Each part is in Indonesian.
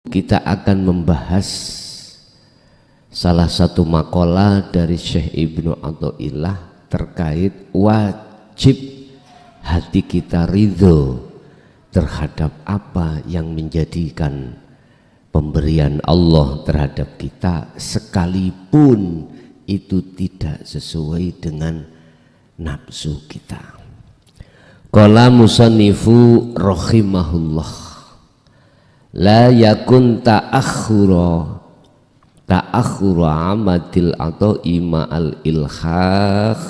Kita akan membahas salah satu makalah dari Syekh Ibnu Athaillah terkait wajib hati kita ridho terhadap apa yang menjadikan pemberian Allah terhadap kita, sekalipun itu tidak sesuai dengan nafsu kita. Qala musannifu rahimahullah, la yakun ta'akhura amadil atau ma'al ilhaq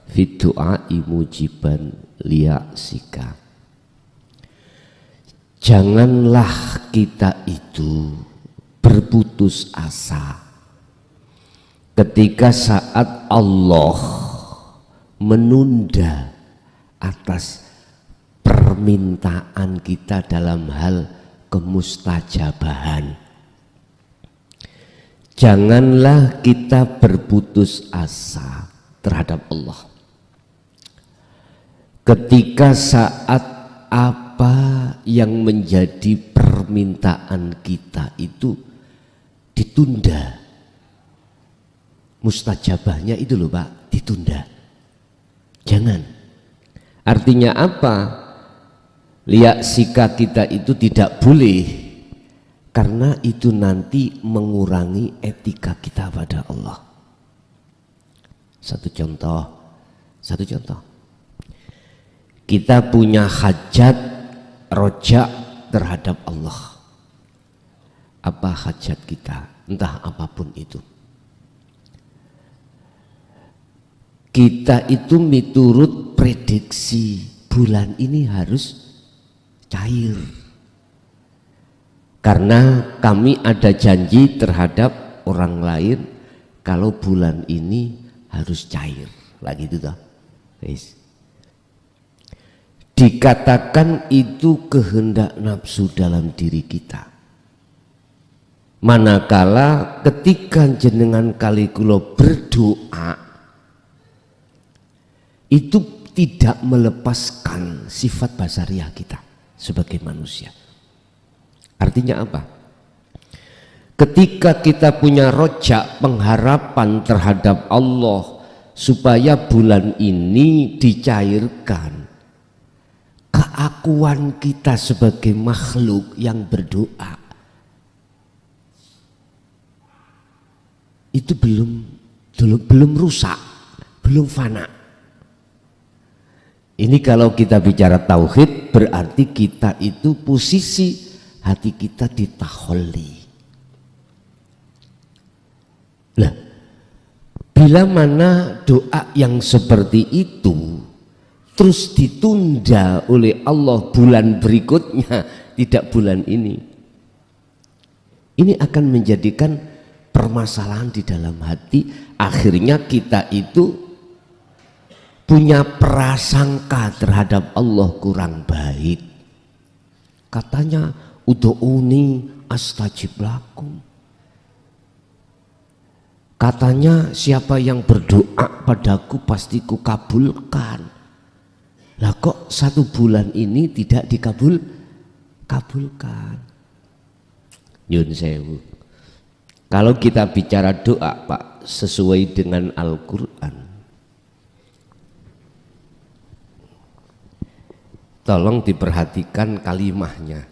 fi du'ai mujiban liya'sika. Janganlah kita itu berputus asa ketika saat Allah menunda atas permintaan kita dalam hal kemustajabahan. Janganlah kita berputus asa terhadap Allah ketika saat apa yang menjadi permintaan kita itu ditunda. Mustajabahnya itu loh Pak, ditunda. Jangan. Artinya apa? Liya'sika kita itu tidak boleh, karena itu nanti mengurangi etika kita pada Allah. Satu contoh. Kita punya hajat roja terhadap Allah. Apa hajat kita? Entah apapun itu. Kita itu miturut prediksi bulan ini harus cair. Karena kami ada janji terhadap orang lain kalau bulan ini harus cair. Lagi itu toh. Guys. Dikatakan itu kehendak nafsu dalam diri kita. Manakala ketika jenengan kali kula berdoa itu tidak melepaskan sifat basariah kita sebagai manusia. Artinya apa? Ketika kita punya rojak, pengharapan terhadap Allah supaya bulan ini dicairkan, keakuan kita sebagai makhluk yang berdoa itu belum rusak, belum fana. Ini kalau kita bicara tauhid, berarti kita itu posisi hati kita ditaholli. Lah, bila mana doa yang seperti itu terus ditunda oleh Allah bulan berikutnya, tidak bulan ini akan menjadikan permasalahan di dalam hati. Akhirnya kita itu punya prasangka terhadap Allah kurang baik. Katanya ud'uni astajib lakum. Katanya siapa yang berdoa padaku pasti kukabulkan. Lah kok satu bulan ini tidak dikabulkan. Yun sewu. Kalau kita bicara doa Pak sesuai dengan Al-Quran, tolong diperhatikan kalimahnya.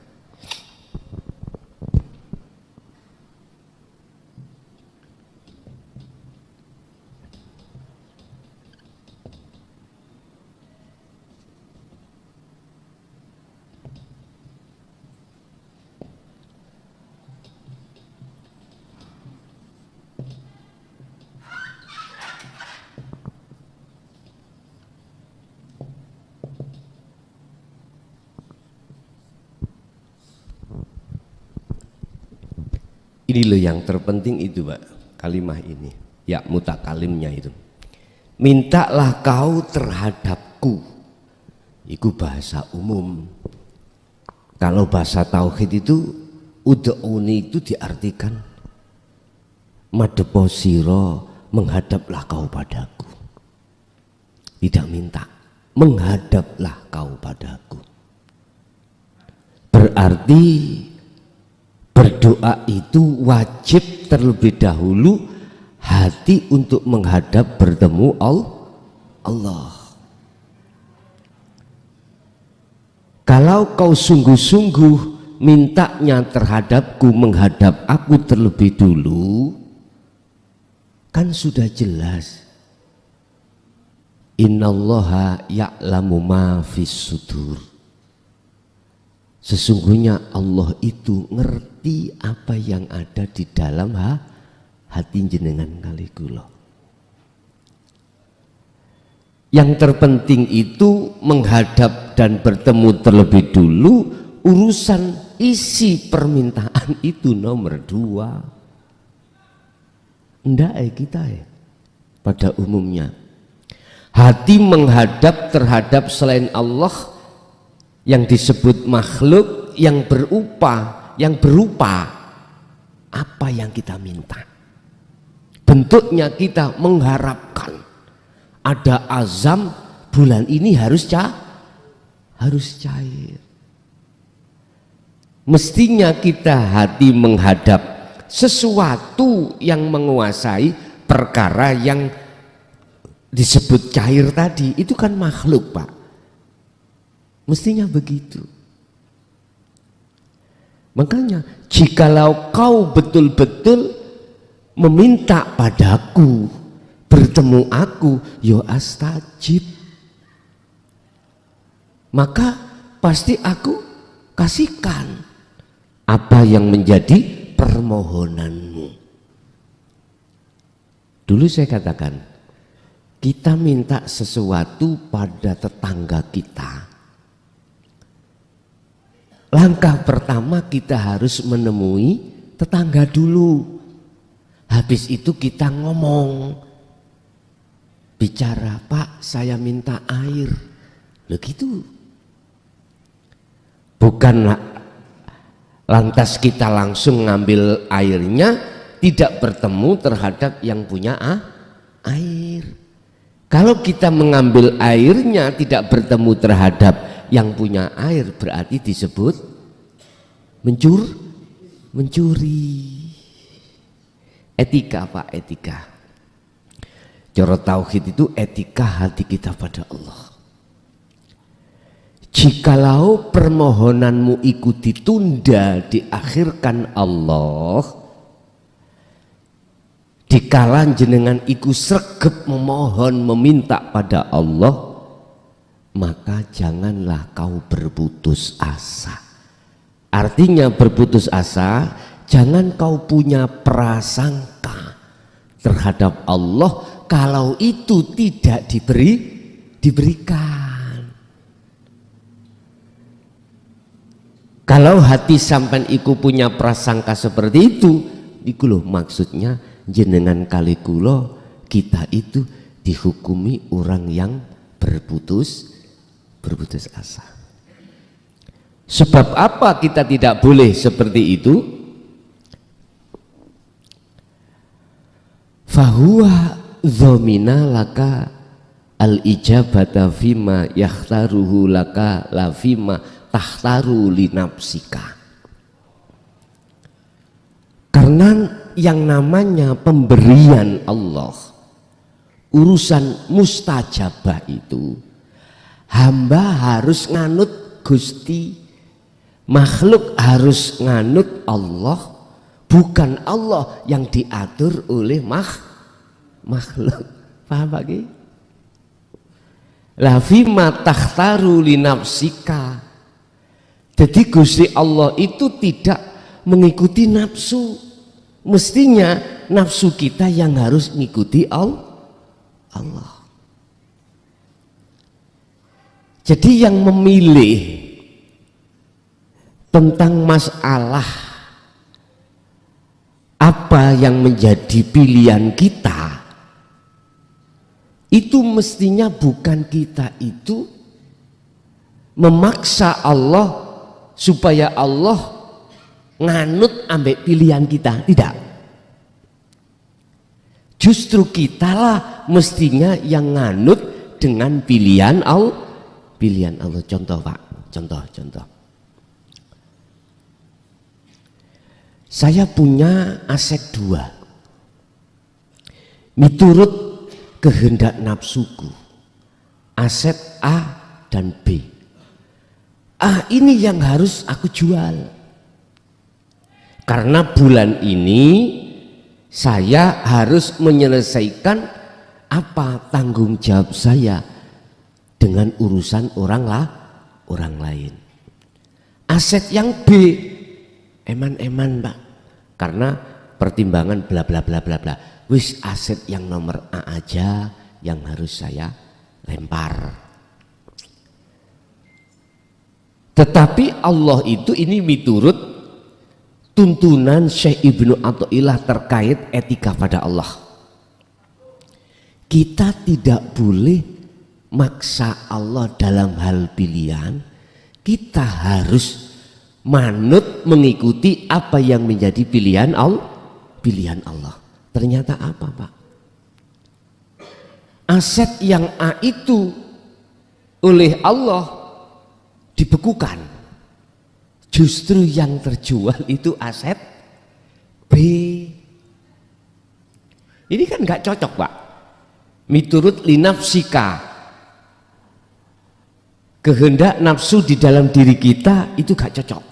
Ini loh yang terpenting itu Pak, kalimah ini, ya mutakalimnya itu. Mintalah kau terhadapku, itu bahasa umum. Kalau bahasa tauhid itu ud'uni itu diartikan madeposiro, menghadaplah kau padaku. Tidak minta, menghadaplah kau padaku. Berarti berdoa itu wajib terlebih dahulu hati untuk menghadap bertemu Allah. Kalau kau sungguh-sungguh mintanya terhadapku, menghadap aku terlebih dulu, kan sudah jelas. Innallaha ya'lamu ma fis sudur. Sesungguhnya Allah itu ngerti apa yang ada di dalam hati jenengan kali kula. Yang terpenting itu menghadap dan bertemu terlebih dulu, urusan isi permintaan itu nomor 2. Ndak kita pada umumnya hati menghadap terhadap selain Allah yang disebut makhluk yang berupa apa yang kita minta. Bentuknya kita mengharapkan ada azam bulan ini harus cair. Mestinya kita hati menghadap sesuatu yang menguasai perkara yang disebut cair tadi, itu kan makhluk, Pak. Mestinya begitu. Makanya jikalau kau betul-betul meminta padaku, bertemu aku, yo astajib, maka pasti aku kasihkan apa yang menjadi permohonanmu. Dulu saya katakan, kita minta sesuatu pada tetangga kita. Langkah pertama kita harus menemui tetangga dulu. Habis itu kita ngomong, bicara, Pak saya minta air. Loh gitu. Bukan lantas kita langsung ngambil airnya, tidak bertemu terhadap yang punya air. Kalau kita mengambil airnya tidak bertemu terhadap yang punya air, berarti disebut mencuri. Etika, Pak, etika. Cara tauhid itu etika hati kita pada Allah. Jikalau permohonanmu ikut ditunda, diakhirkan Allah, dikala jenengan iku sregep memohon meminta pada Allah, maka janganlah kau berputus asa. Artinya berputus asa, jangan kau punya prasangka terhadap Allah kalau itu tidak diberikan. Kalau hati sampean iku punya prasangka seperti itu, iku loh maksudnya jenengan kali kulo kita itu dihukumi orang yang berputus asa. Sebab apa kita tidak boleh seperti itu? Fahuwa dhamina laka al-ijabata fima yakhtaruhu laka la fima tahtaru li nafsika. Karena yang namanya pemberian Allah, urusan mustajabah itu hamba harus nganut Gusti, makhluk harus nganut Allah, bukan Allah yang diatur oleh makhluk. Paham Pak Ki? La fima tahtaru li nafsika. Jadi Gusti Allah itu tidak mengikuti nafsu. Mestinya nafsu kita yang harus mengikuti Allah. Jadi yang memilih tentang masalah apa yang menjadi pilihan kita, itu mestinya bukan kita itu memaksa Allah supaya Allah nganut ambek pilihan kita, tidak. Justru kitalah mestinya yang nganut dengan pilihan Allah. Contoh Pak, contoh. Saya punya aset dua, miturut kehendak nafsuku, aset A dan B. A ini yang harus aku jual, karena bulan ini saya harus menyelesaikan apa tanggung jawab saya dengan urusan orang lain. Aset yang B eman-eman Pak, karena pertimbangan bla bla bla bla bla. Wis aset yang nomor A aja yang harus saya lempar. Tetapi Allah itu ini miturut tuntunan Syekh Ibnu Athaillah terkait etika pada Allah. Kita tidak boleh maksa Allah dalam hal pilihan. Kita harus manut mengikuti apa yang menjadi pilihan Allah. Ternyata apa Pak? Aset yang A itu oleh Allah dibekukan. Justru yang terjual itu aset B. Ini kan nggak cocok Pak. Miturut linafsika, kehendak nafsu di dalam diri kita itu gak cocok.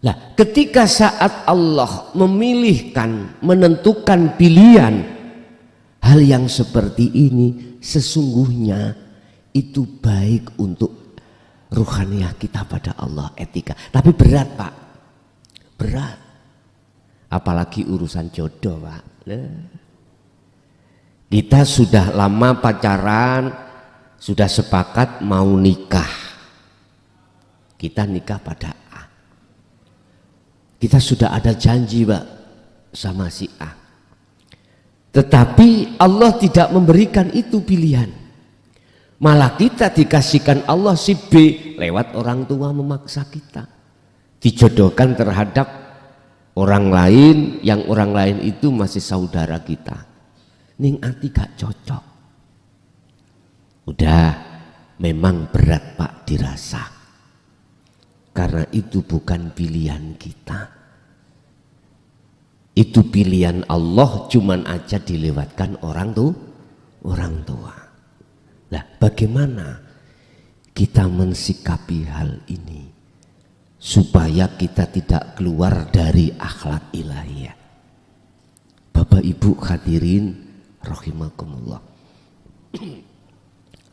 Nah, ketika saat Allah memilihkan, menentukan pilihan, hal yang seperti ini sesungguhnya itu baik untuk ruhaniyah kita pada Allah, etika. Tapi berat Pak, berat. Apalagi urusan jodoh Pak. Kita sudah lama pacaran, sudah sepakat mau nikah. Kita nikah pada A. Kita sudah ada janji Pak sama si A. Tetapi Allah tidak memberikan itu pilihan. Malah kita dikasihkan Allah si B lewat orang tua memaksa kita. Dijodohkan terhadap orang lain yang orang lain itu masih saudara kita. Ning ati gak cocok. Udah, memang berat Pak dirasa. Karena itu bukan pilihan kita. Itu pilihan Allah, cuman aja dilewatkan orang tua. Lah, bagaimana kita mensikapi hal ini supaya kita tidak keluar dari akhlak ilahiyah? Bapak Ibu hadirin rahimakumullah.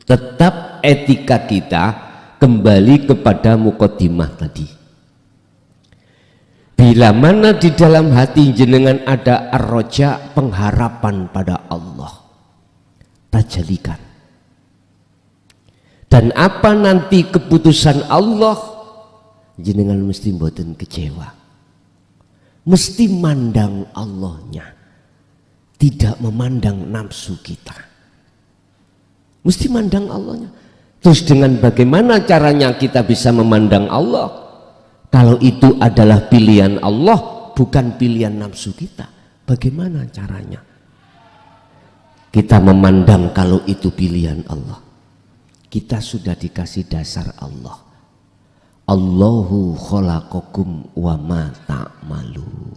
Tetap etika kita kembali kepada muqaddimah tadi. Bila mana di dalam hati jenengan ada ar-raja, pengharapan pada Allah, tajalikan. Dan apa nanti keputusan Allah, jenengan mesti mboten kecewa. Mesti mandang Allahnya, tidak memandang nafsu kita. Mesti mandang Allahnya. Terus dengan bagaimana caranya kita bisa memandang Allah? Kalau itu adalah pilihan Allah, bukan pilihan nafsu kita. Bagaimana caranya kita memandang kalau itu pilihan Allah? Kita sudah dikasih dasar Allah. Allahu khalaqakum wa ma ta'malun.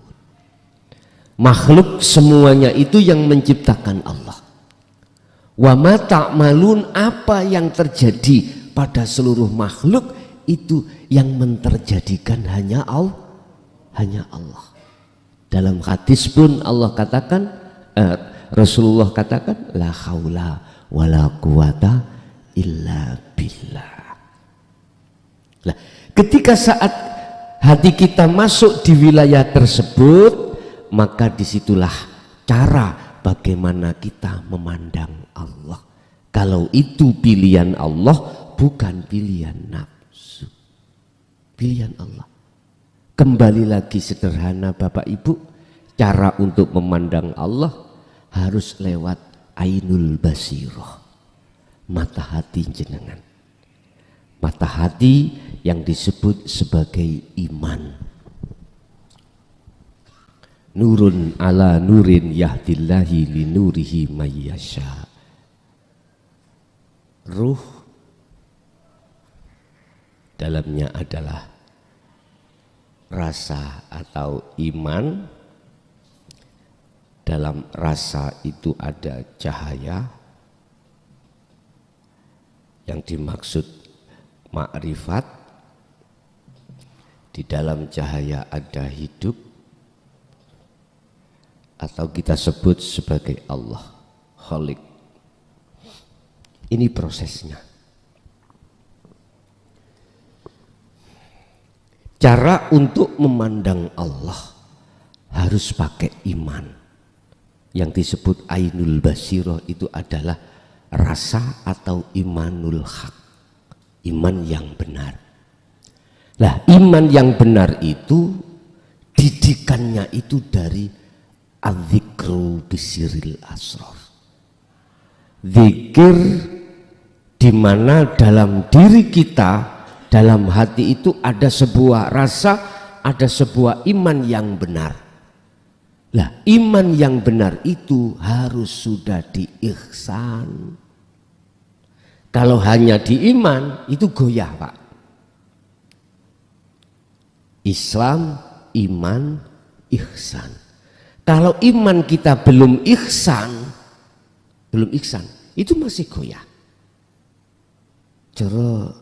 Makhluk semuanya itu yang menciptakan Allah. Wa ma ta'malun, apa yang terjadi pada seluruh makhluk itu yang menterjadikan hanya Allah. Dalam hadis pun Allah katakan, Rasulullah katakan, la haula wala quwata illa billah. Nah, ketika saat hati kita masuk di wilayah tersebut, maka disitulah cara bagaimana kita memandang Allah. Kalau itu pilihan Allah, bukan pilihan nafsu, pilihan Allah. Kembali lagi sederhana Bapak Ibu, cara untuk memandang Allah harus lewat ainul basirah, mata hati jenengan. Mata hati yang disebut sebagai iman. Nurun ala nurin yahdillahi li nurihi mayyasha. Ruh dalamnya adalah rasa atau iman. Dalam rasa itu ada cahaya, yang dimaksud makrifat. Di dalam cahaya ada hidup, atau kita sebut sebagai Allah, Khalik. Ini prosesnya. Cara untuk memandang Allah harus pakai iman. Yang disebut ainul basirah itu adalah rasa atau imanul haq, iman yang benar. Lah, iman yang benar itu didikannya itu dari adzikru bisiril asrar. Zikir di mana dalam diri kita, dalam hati itu ada sebuah rasa, ada sebuah iman yang benar. Lah, iman yang benar itu harus sudah diihsan. Kalau hanya di iman itu goyah, Pak. Islam, iman, ihsan. Kalau iman kita belum ihsan, itu masih goyah. Cara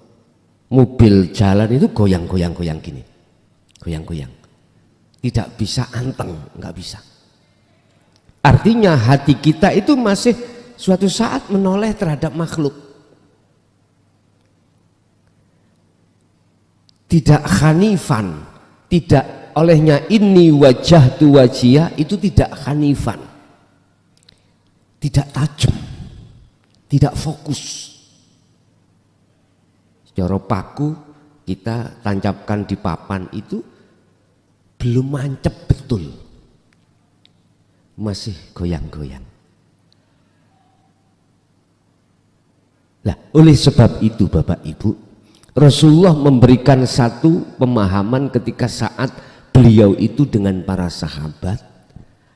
mobil jalan itu goyang-goyang gini, goyang-goyang. Tidak bisa anteng, nggak bisa. Artinya hati kita itu masih suatu saat menoleh terhadap makhluk. Tidak hanifan, tidak olehnya ini wajah tu wajia itu tidak hanifan, tidak tajam, tidak fokus. Secara paku kita tancapkan di papan itu belum mancep betul, masih goyang-goyang. Lah, oleh sebab itu Bapak Ibu, Rasulullah memberikan satu pemahaman ketika saat beliau itu dengan para sahabat.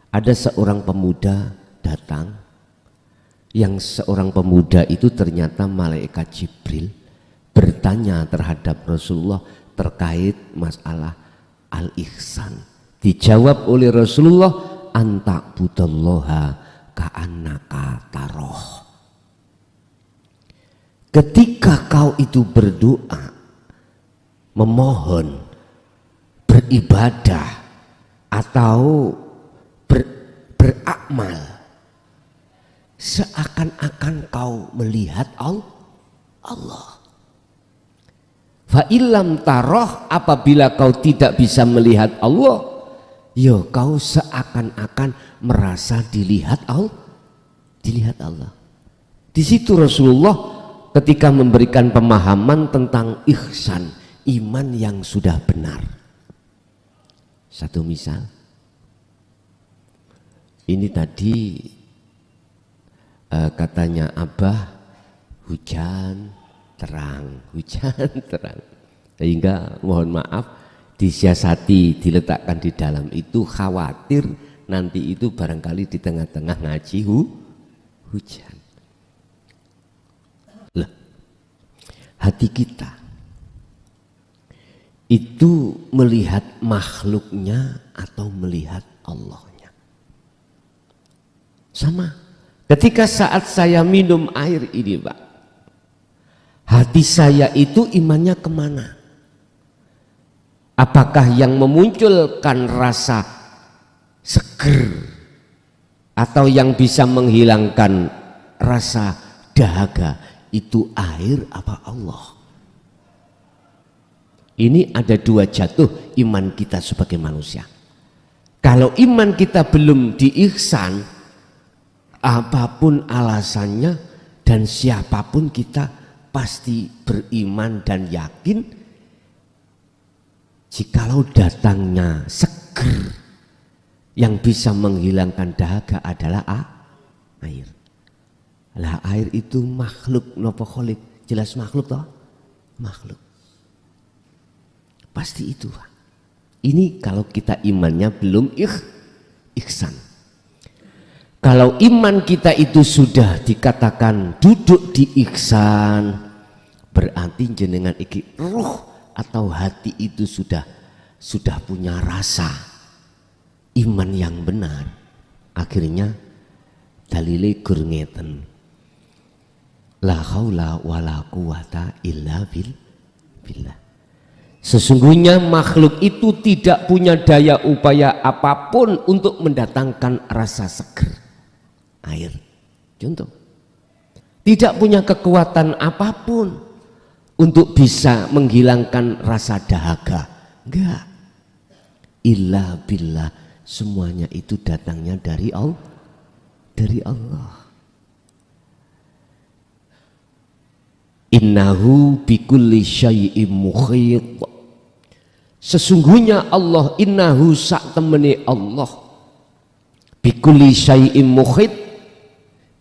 Ada seorang pemuda datang, yang seorang pemuda itu ternyata malaikat Jibril, bertanya terhadap Rasulullah terkait masalah al-ihsan. Dijawab oleh Rasulullah, anta budallaha ka'annaka taroh. Ketika kau itu berdoa, memohon, beribadah atau beramal, seakan-akan kau melihat Allah. Fa illam taroh, apabila kau tidak bisa melihat Allah, yo kau seakan-akan merasa dilihat Allah. Di situ Rasulullah ketika memberikan pemahaman tentang ihsan, iman yang sudah benar. Satu misal, ini tadi katanya Abah, hujan terang, sehingga mohon maaf disiasati, diletakkan di dalam itu, khawatir nanti itu barangkali di tengah-tengah ngaji hujan. Lah, hati kita itu melihat makhluknya atau melihat Allahnya. Sama ketika saat saya minum air ini, Pak, hati saya itu imannya kemana? Apakah yang memunculkan rasa seger atau yang bisa menghilangkan rasa dahaga itu air apa Allah? Ini ada dua jatuh iman kita sebagai manusia. Kalau iman kita belum diihsan, apapun alasannya dan siapapun kita pasti beriman dan yakin jikalau datangnya seger yang bisa menghilangkan dahaga adalah air. Lah, air itu makhluk nopo kholik, jelas makhluk toh, makhluk. Pasti itu. Ini kalau kita imannya belum ihsan. Kalau iman kita itu sudah dikatakan duduk di ihsan, berarti jenengan iki ruh atau hati itu sudah sudah punya rasa iman yang benar, akhirnya dalile gur ngeten, la haula wala quwata illa billah. Sesungguhnya makhluk itu tidak punya daya upaya apapun untuk mendatangkan rasa seger. Air, contoh, tidak punya kekuatan apapun untuk bisa menghilangkan rasa dahaga. Enggak. Illa billah, semuanya itu datangnya dari Allah. Dari Allah. Innahu bikulli syai'im muhit. Sesungguhnya Allah, innahu sak temene Allah, bikulli syai'im muhit,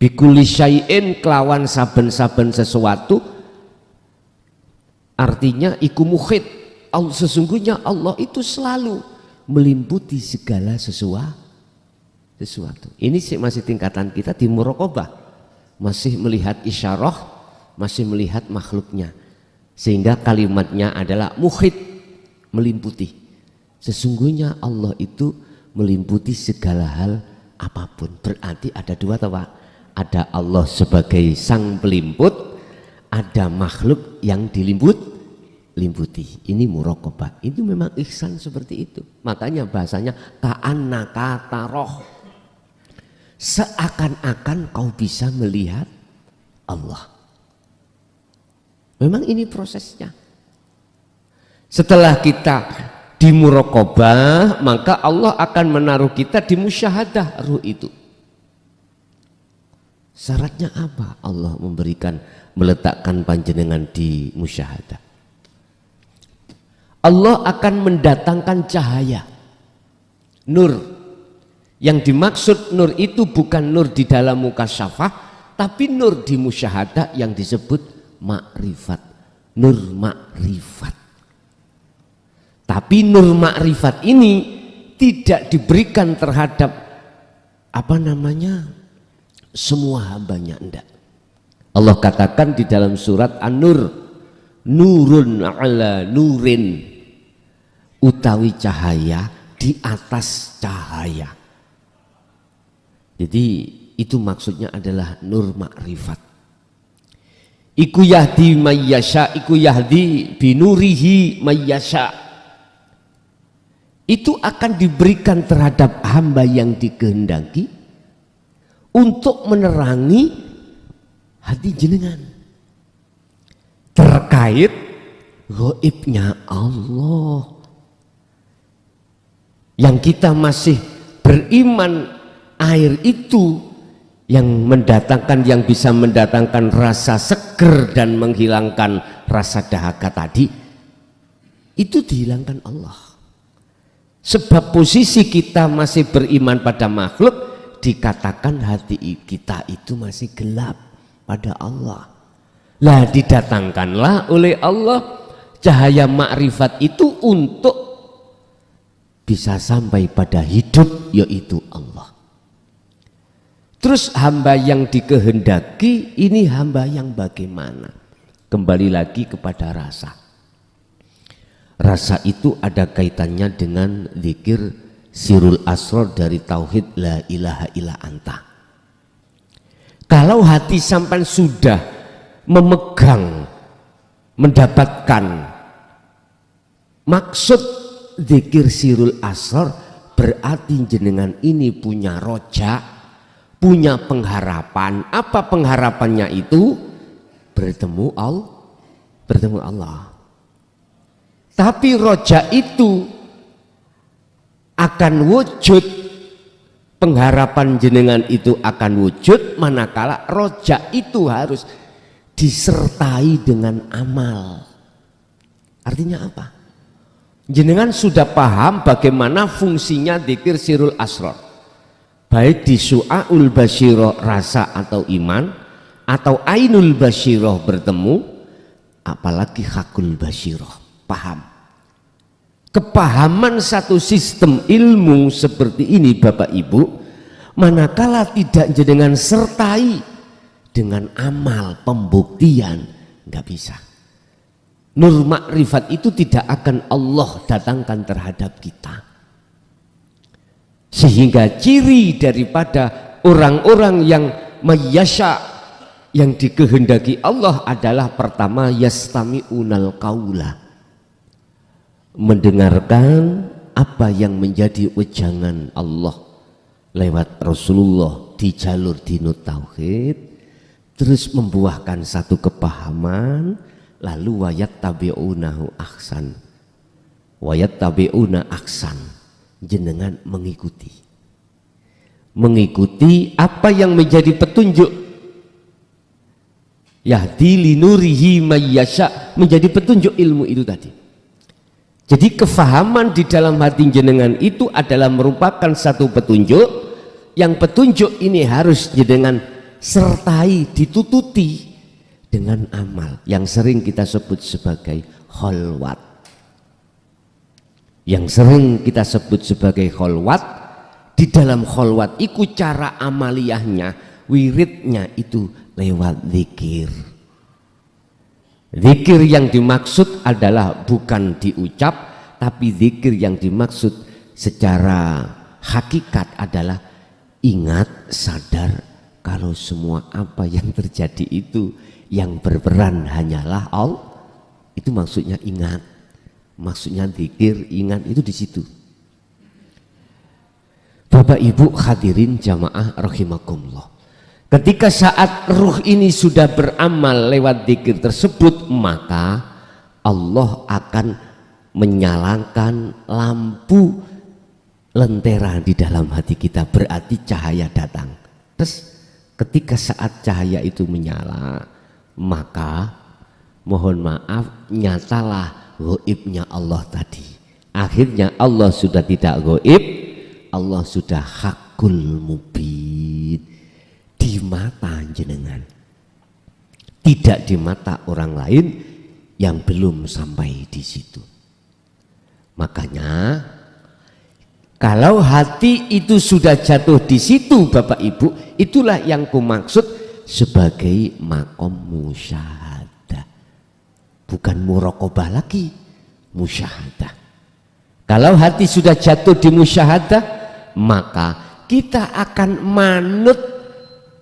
bikulli syai'in kelawan saben-saben sesuatu, artinya iku muhit. Sesungguhnya Allah itu selalu meliputi segala sesuatu. Ini masih tingkatan kita di muraqabah, masih melihat isyarah, masih melihat makhluknya, sehingga kalimatnya adalah muhit, meliputi. Sesungguhnya Allah itu meliputi segala hal apapun. Berarti ada dua, Pak. Ada Allah sebagai sang pelimput, ada makhluk yang dilimputi. Ini muraqabah. Itu memang ihsan seperti itu. Makanya bahasanya ka'annaka taroh, seakan-akan kau bisa melihat Allah. Memang ini prosesnya. Setelah kita di muraqabah, maka Allah akan menaruh kita di musyahadah ruh itu. Syaratnya apa? Allah meletakkan panjenengan di musyahadah. Allah akan mendatangkan cahaya, nur. Yang dimaksud nur itu bukan nur di dalam mukasyafah, tapi nur di musyahadah yang disebut makrifat, nur makrifat. Tapi nur makrifat ini tidak diberikan terhadap semua hambanya, enggak. Allah katakan di dalam surat An-Nur, nurun ala nurin, utawi cahaya di atas cahaya. Jadi itu maksudnya adalah nur makrifat. Iku yahdi mayyasha, iku yahdi binurihi mayyasha. Itu akan diberikan terhadap hamba yang dikehendaki untuk menerangi hati jenengan terkait gaibnya Allah. Yang kita masih beriman air itu yang bisa mendatangkan rasa seger dan menghilangkan rasa dahaga tadi, itu dihilangkan Allah. Sebab posisi kita masih beriman pada makhluk, dikatakan hati kita itu masih gelap pada Allah. Lah didatangkanlah oleh Allah cahaya makrifat itu untuk bisa sampai pada hidup, yaitu Allah. Terus hamba yang dikehendaki ini hamba yang bagaimana? Kembali lagi kepada rasa. Rasa itu ada kaitannya dengan zikir sirul asrar dari tauhid la ilaha illa anta. Kalau hati sampai sudah memegang, mendapatkan maksud zikir sirul asrar, berarti jenengan ini punya roja, punya pengharapan. Apa pengharapannya itu? Bertemu Allah. Tapi roja itu akan wujud, pengharapan jenengan itu akan wujud manakala roja itu harus disertai dengan amal. Artinya apa? Jenengan sudah paham bagaimana fungsinya dzikir sirul asrar, baik di su'aul basyirah rasa atau iman, atau ainul basyirah bertemu, apalagi hakul basyirah paham. Kepahaman satu sistem ilmu seperti ini Bapak Ibu, manakala tidak jenengan sertai dengan amal pembuktian, nggak bisa. nur makrifat itu tidak akan Allah datangkan terhadap kita. Sehingga ciri daripada orang-orang yang mayyasha, yang dikehendaki Allah adalah pertama yastami'unal qaula, mendengarkan apa yang menjadi wejangan Allah lewat Rasulullah di jalur dinut tauhid, terus membuahkan satu kepahaman, lalu wayat tabi'unahu ahsan, wayat tabi'una ahsan, jenengan mengikuti apa yang menjadi petunjuk, yahdi linurihi mayyasha, menjadi petunjuk ilmu itu tadi. Jadi kefahaman di dalam hati jenengan itu adalah merupakan satu petunjuk, yang petunjuk ini harus jenengan sertai, ditututi dengan amal yang sering kita sebut sebagai kholwat. Yang sering kita sebut sebagai kholwat, di dalam kholwat itu cara amaliyahnya, wiridnya itu lewat zikir. Zikir yang dimaksud adalah bukan diucap, tapi zikir yang dimaksud secara hakikat adalah ingat, sadar kalau semua apa yang terjadi itu yang berperan hanyalah Allah. Itu maksudnya ingat, maksudnya zikir, ingat itu di situ. Bapak Ibu hadirin jamaah rahimakumullah. Ketika saat ruh ini sudah beramal lewat zikir tersebut, maka Allah akan menyalakan lampu lentera di dalam hati kita, berarti cahaya datang. Terus ketika saat cahaya itu menyala, maka mohon maaf, nyatalah gaibnya Allah tadi. Akhirnya Allah sudah tidak gaib, Allah sudah hakul mubin di mata jenengan, tidak di mata orang lain yang belum sampai di situ. Makanya kalau hati itu sudah jatuh di situ Bapak Ibu, itulah yang kumaksud sebagai makom musyahadah, bukan muraqabah lagi, musyahadah. Kalau hati sudah jatuh di musyahadah, maka kita akan manut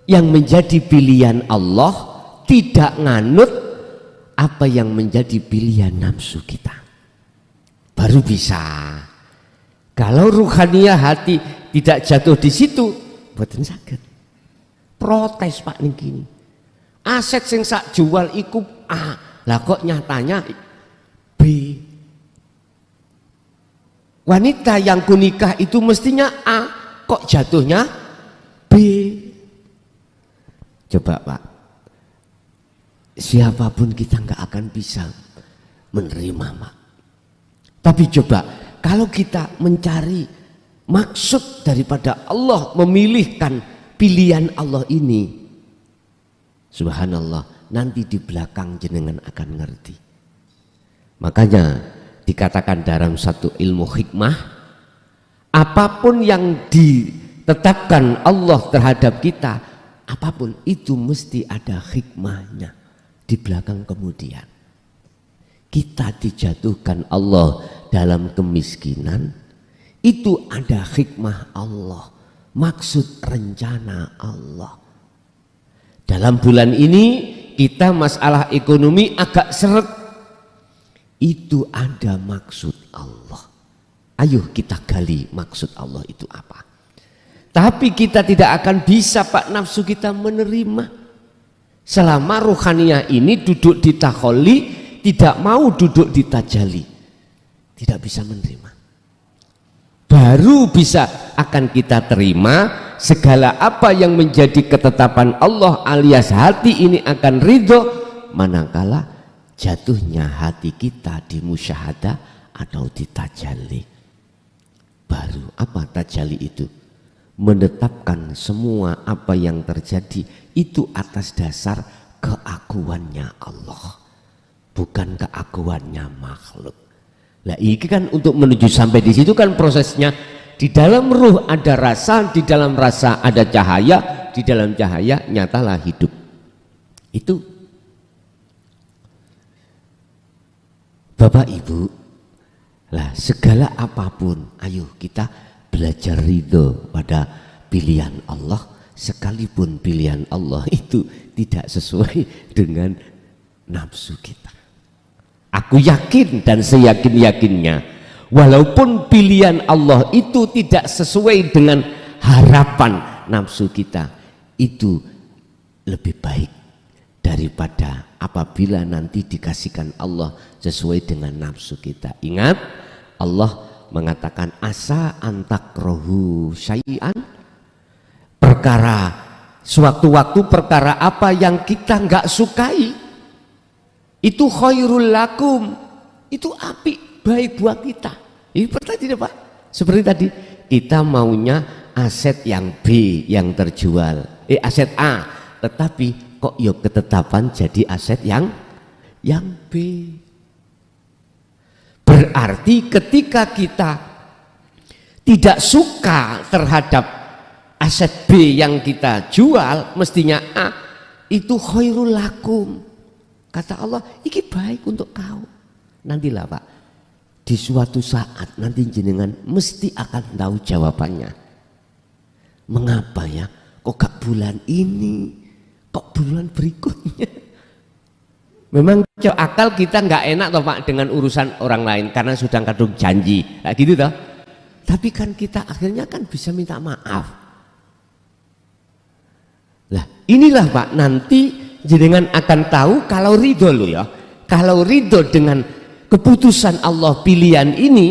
yang menjadi pilihan Allah, tidak nganut apa yang menjadi pilihan nafsu kita. Baru bisa. Kalau ruhaniyah hati tidak jatuh di situ, boten saged. Protes Pak ning kini. Aset sing sak jual iku A, lah kok nyatanya B. Wanita yang kunikah itu mestinya A, kok jatuhnya B. Coba Pak, siapapun kita nggak akan bisa menerima Pak. Tapi coba kalau kita mencari maksud daripada Allah memilihkan pilihan Allah ini, subhanallah, nanti di belakang jenengan akan ngerti. Makanya dikatakan dalam satu ilmu hikmah, apapun yang ditetapkan Allah terhadap kita, apapun itu mesti ada hikmahnya di belakang kemudian. Kita dijatuhkan Allah dalam kemiskinan, itu ada hikmah Allah, maksud rencana Allah. Dalam bulan ini kita masalah ekonomi agak seret, itu ada maksud Allah. Ayo kita gali maksud Allah itu apa. Tapi kita tidak akan bisa Pak nafsu kita menerima selama ruhaniyah ini duduk di takholi, tidak mau duduk di tajali, tidak bisa menerima. Baru bisa akan kita terima segala apa yang menjadi ketetapan Allah, alias hati ini akan ridho manakala jatuhnya hati kita di musyahadah atau di tajalli. Baru apa tajalli itu? Menetapkan semua apa yang terjadi itu atas dasar keakuannya Allah, bukan keakuannya makhluk. Nah ini kan untuk menuju sampai di situ kan prosesnya, di dalam ruh ada rasa, di dalam rasa ada cahaya, di dalam cahaya nyatalah hidup. Itu Bapak Ibu, lah segala apapun, ayo kita belajar ridho pada pilihan Allah, sekalipun pilihan Allah itu tidak sesuai dengan nafsu kita. Aku yakin dan seyakin-yakinnya, walaupun pilihan Allah itu tidak sesuai dengan harapan nafsu kita, itu lebih baik daripada apabila nanti dikasihkan Allah sesuai dengan nafsu kita. Ingat, Allah mengatakan asa antakrohu syai'an, perkara sewaktu-waktu perkara apa yang kita nggak sukai itu khairul lakum, itu apik, baik buat kita. Ini tadi Pak, seperti tadi kita maunya aset yang B yang terjual, aset A, tetapi kok yuk ketetapan jadi aset yang B. Berarti ketika kita tidak suka terhadap aset B yang kita jual, mestinya A, itu khairul lakum. Kata Allah, ini baik untuk kau. Nantilah Pak, di suatu saat nanti jenengan mesti akan tahu jawabannya. Mengapa ya? Kok gak bulan ini? Kok bulan berikutnya? Memang akal kita nggak enak toh Pak dengan urusan orang lain karena sudah kadung janji, nah, gitu toh. Tapi kan kita akhirnya kan bisa minta maaf. Lah inilah Pak, nanti jenengan akan tahu kalau ridho lo ya, kalau ridho dengan keputusan Allah pilihan ini,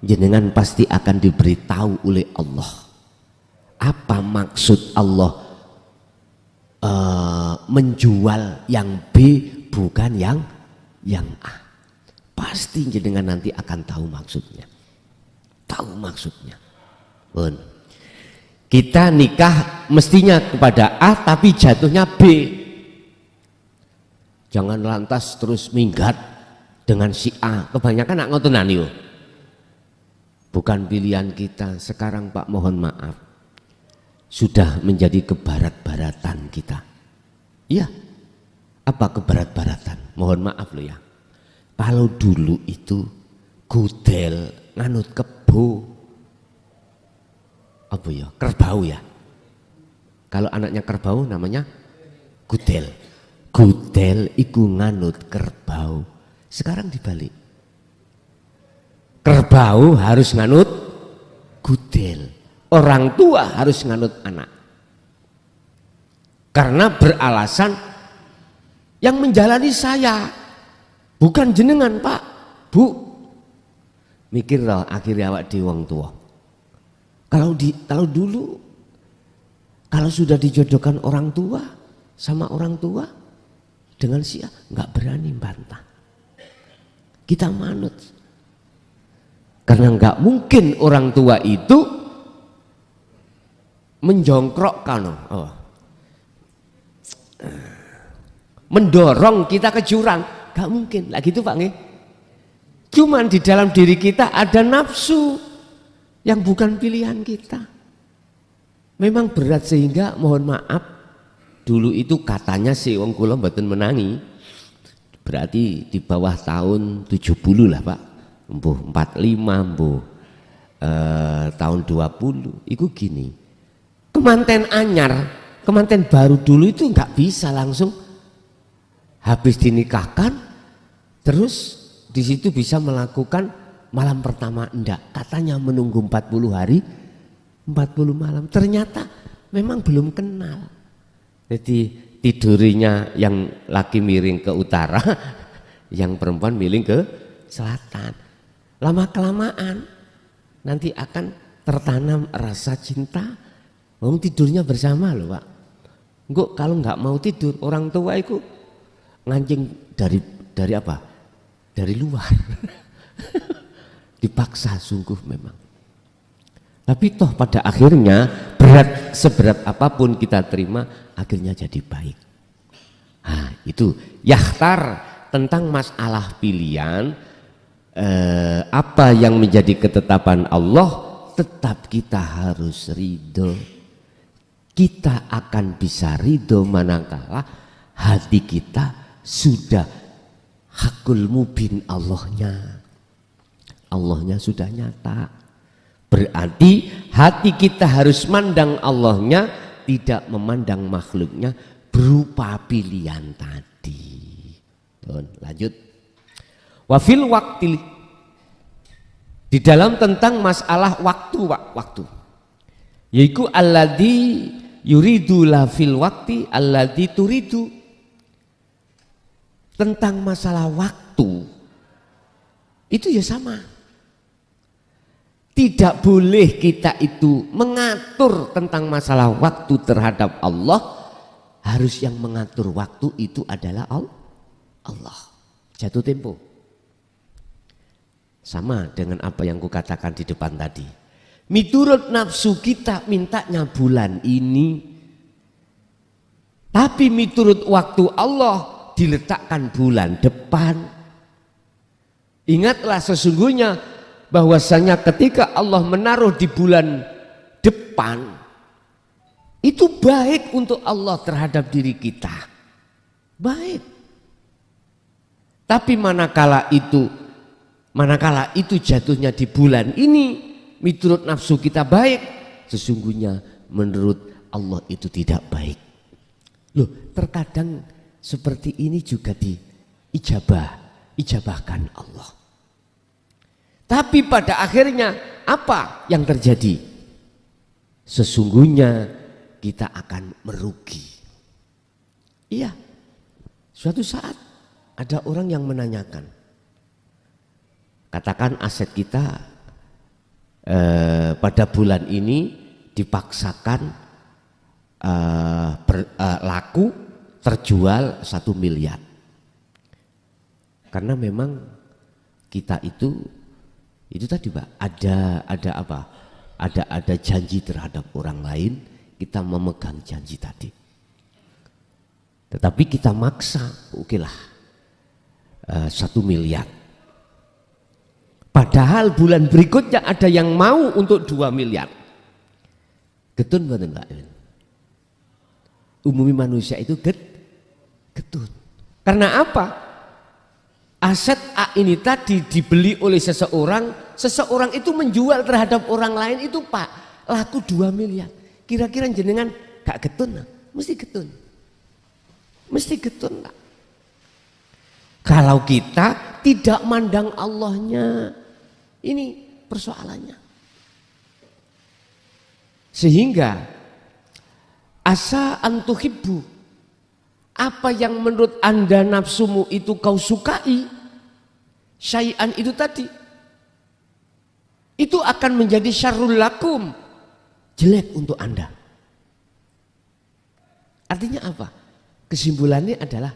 jenengan pasti akan diberitahu oleh Allah apa maksud Allah menjual yang B bukan yang A. Pasti jenengan nanti akan tahu maksudnya. Pun kita nikah mestinya kepada A tapi jatuhnya B. Jangan lantas terus minggat dengan si A. Kebanyakan nak ngotenan yo. Bukan pilihan kita. Sekarang Pak mohon maaf, sudah menjadi kebarat-baratan kita. Iya, apa kebarat-baratan? Mohon maaf loh ya. Kalau dulu itu gudel nganut kebo, apa ya? Kerbau ya. Kalau anaknya kerbau namanya gudel. Gudel iku nganut kerbau. Sekarang dibalik. Kerbau harus nganut gudel. Orang tua harus nganut anak. Karena beralasan yang menjalani saya, bukan jenengan Pak, Bu. Mikir loh akhirnya awak di wong tua. Kalau dulu, kalau sudah dijodohkan orang tua sama orang tua dengan sia, nggak berani bantah. Kita manut. Karena nggak mungkin orang tua itu menjongkrokkan, mendorong kita ke jurang, gak mungkin. Lah gitu Pak nggih. Cuman di dalam diri kita ada nafsu yang bukan pilihan kita. Memang berat sehingga mohon maaf, dulu itu katanya sih wong kula mboten menangi. Berarti di bawah tahun 70 lah Pak. Mbuh 45, mbuh tahun 20. Iku gini. Kemanten anyar, kemanten baru dulu itu nggak bisa langsung habis dinikahkan terus di situ bisa melakukan malam pertama, enggak. Katanya menunggu 40 hari, 40 malam. Ternyata memang belum kenal. Jadi tidurinya yang laki miring ke utara, yang perempuan miring ke selatan. Lama kelamaan nanti akan tertanam rasa cinta. Mau tidurnya bersama loh Pak. Enggak, kalau nggak mau tidur orang tua itu ngancing dari apa? Dari luar. Dipaksa sungguh memang. Tapi toh pada akhirnya seberat apapun kita terima akhirnya jadi baik. Nah, itu yakhtar tentang masalah pilihan, apa yang menjadi ketetapan Allah, tetap kita harus ridho. Kita akan bisa ridho manakala hati kita sudah hakul mubin Allahnya sudah nyata. Berarti hati kita harus mandang Allahnya, tidak memandang makhluknya berupa pilihan tadi. Lanjut. Wafil waktu, di dalam tentang masalah waktu, yaitu alladzi yuridu la fil wakti alladzi turidu. Tentang masalah waktu itu ya sama. Tidak boleh kita itu mengatur tentang masalah waktu terhadap Allah. Harus yang mengatur waktu itu adalah Allah. Jatuh tempo. Sama dengan apa yang kukatakan di depan tadi. Miturut nafsu kita mintanya bulan ini. Tapi miturut waktu Allah diletakkan bulan depan. Ingatlah sesungguhnya bahwasanya ketika Allah menaruh di bulan depan, itu baik untuk Allah terhadap diri kita. Baik. Tapi manakala itu jatuhnya di bulan ini, menurut nafsu kita baik, sesungguhnya menurut Allah itu tidak baik. Loh, terkadang seperti ini juga diijabahkan Allah. Tapi pada akhirnya apa yang terjadi? Sesungguhnya kita akan merugi. Iya, suatu saat ada orang yang menanyakan, katakan aset kita pada bulan ini dipaksakan laku terjual 1 miliar. Karena memang kita itu tadi Pak, ada apa? Ada janji terhadap orang lain, kita memegang janji tadi. Tetapi kita maksa, okelah 1 miliar. Padahal bulan berikutnya ada yang mau untuk 2 miliar. Getun betul Pak? Umumi manusia itu getun. Karena apa? Aset A ini tadi dibeli oleh seseorang itu menjual terhadap orang lain itu Pak, laku 2 miliar. Kira-kira jenengan gak getun? Mesti getun. Mesti getun Pak. Kalau kita tidak mandang Allahnya, ini persoalannya. Sehingga asa antuhibbu, apa yang menurut Anda nafsumu itu kau sukai, syai'an itu tadi, itu akan menjadi syarrul lakum, jelek untuk Anda. Artinya apa? Kesimpulannya adalah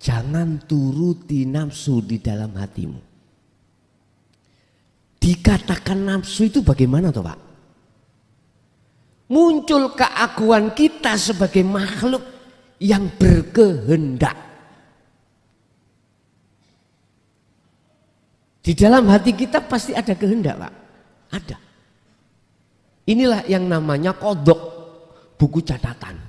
jangan turuti nafsu di dalam hatimu. Dikatakan nafsu itu bagaimana toh Pak? Muncul keakuan kita sebagai makhluk yang berkehendak. Di dalam hati kita pasti ada kehendak Pak. Ada. Inilah yang namanya qodok, buku catatan.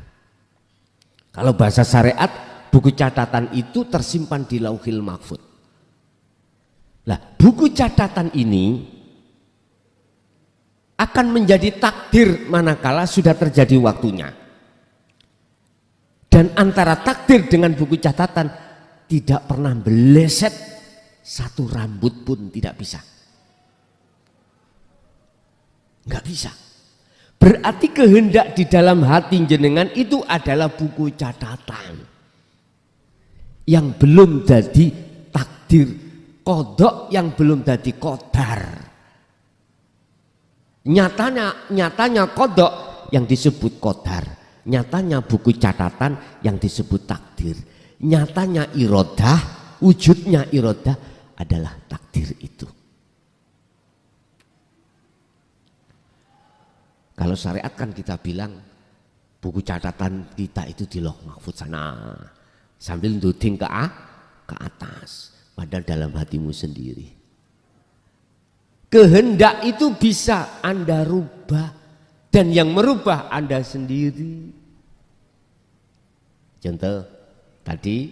Kalau bahasa syariat, buku catatan itu tersimpan di Lauhil Mahfuz. Nah, buku catatan ini akan menjadi takdir manakala sudah terjadi waktunya. Dan antara takdir dengan buku catatan tidak pernah meleset satu rambut pun, tidak bisa. Enggak bisa. Berarti kehendak di dalam hati jenengan itu adalah buku catatan yang belum jadi takdir, kodok yang belum jadi kodar. Nyatanya kodok yang disebut kodar, nyatanya buku catatan yang disebut takdir, nyatanya irodah, wujudnya irodah adalah takdir itu. Kalau syariat kan kita bilang buku catatan kita itu di Lauh Mahfuz sana, sambil nduding ke atas, padahal dalam hatimu sendiri. Kehendak itu bisa Anda rubah, dan yang merubah Anda sendiri. Contoh tadi